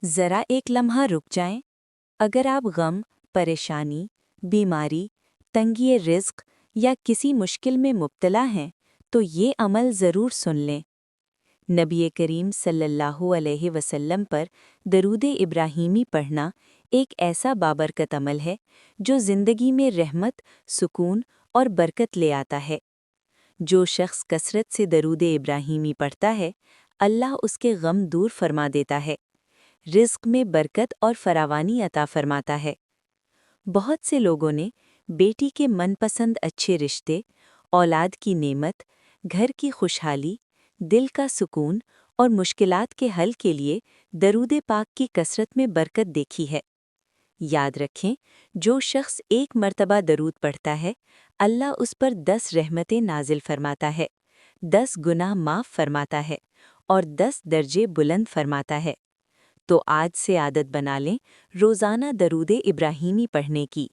ذرا ایک لمحہ رک جائیں۔ اگر آپ غم، پریشانی، بیماری، تنگی رزق یا کسی مشکل میں مبتلا ہیں تو یہ عمل ضرور سن لیں۔ نبی کریم صلی اللہ علیہ وسلم پر درود ابراہیمی پڑھنا ایک ایسا بابرکت عمل ہے جو زندگی میں رحمت، سکون اور برکت لے آتا ہے۔ جو شخص کثرت سے درود ابراہیمی پڑھتا ہے، اللہ اس کے غم دور فرما دیتا ہے، رزق میں برکت اور فراوانی عطا فرماتا ہے۔ بہت سے لوگوں نے بیٹی کے من پسند اچھے رشتے، اولاد کی نعمت، گھر کی خوشحالی، دل کا سکون اور مشکلات کے حل کے لیے درود پاک کی کثرت میں برکت دیکھی ہے۔ یاد رکھیں، جو شخص ایک مرتبہ درود پڑھتا ہے، اللہ اس پر 10 رحمتیں نازل فرماتا ہے، 10 گناہ معاف فرماتا ہے اور 10 درجے بلند فرماتا ہے۔ تو آج سے عادت بنا لیں روزانہ درود ابراہیمی پڑھنے کی۔